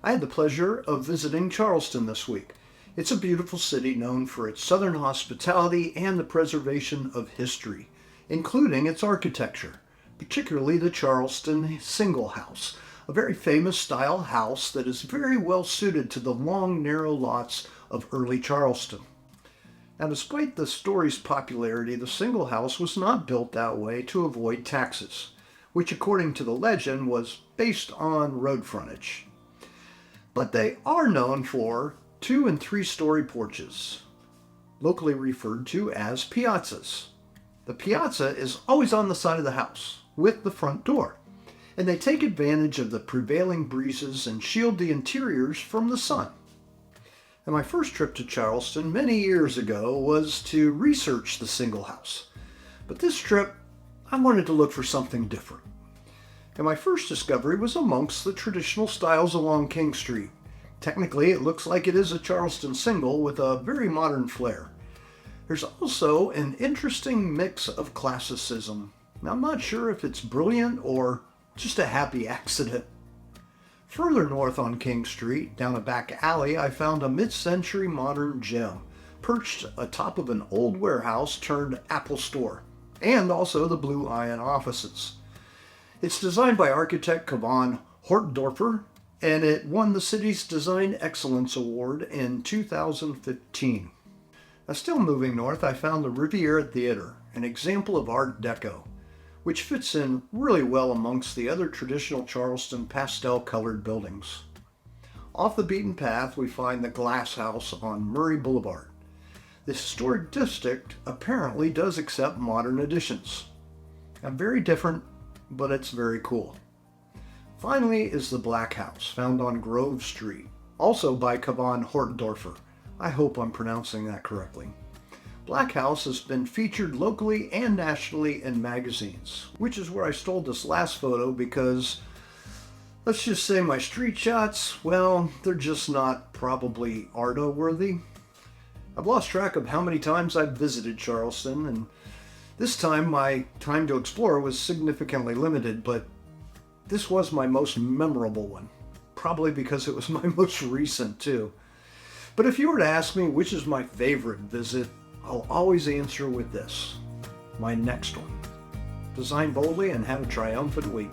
I had the pleasure of visiting Charleston this week. It's a beautiful city known for its southern hospitality and the preservation of history, including its architecture, particularly the Charleston Single House, a very famous style house that is very well suited to the long, narrow lots of early Charleston. Now, despite the story's popularity, the Single House was not built that way to avoid taxes, which according to the legend was based on road frontage. But they are known for 2- and 3-story porches, locally referred to as piazzas. The piazza is always on the side of the house, with the front door, and they take advantage of the prevailing breezes and shield the interiors from the sun. And my first trip to Charleston many years ago was to research the Single House. But this trip, I wanted to look for something different. And my first discovery was amongst the traditional styles along King Street. Technically, it looks like it is a Charleston single with a very modern flair. There's also an interesting mix of classicism. Now, I'm not sure if it's brilliant or just a happy accident. Further north on King Street, down a back alley, I found a mid-century modern gem, perched atop of an old warehouse turned Apple store, and also the Blue Iron offices. It's designed by architect Kavan Hortdorfer, and it won the city's Design Excellence Award in 2015. Now, still moving north, I found the Riviera Theater, an example of Art Deco, which fits in really well amongst the other traditional Charleston pastel-colored buildings. Off the beaten path, we find the Glass House on Murray Boulevard. This historic district apparently does accept modern additions. Now, very different, but it's very cool. Finally is the Black House, found on Grove Street, also by Kavan Hortdorfer. I hope I'm pronouncing that correctly. Black House has been featured locally and nationally in magazines, which is where I stole this last photo because, let's just say my street shots, well, they're just not probably art-worthy. I've lost track of how many times I've visited Charleston, and this time my time to explore was significantly limited, but this was my most memorable one, probably because it was my most recent too. But if you were to ask me which is my favorite visit, I'll always answer with this, my next one. Design boldly and have a triumphant week.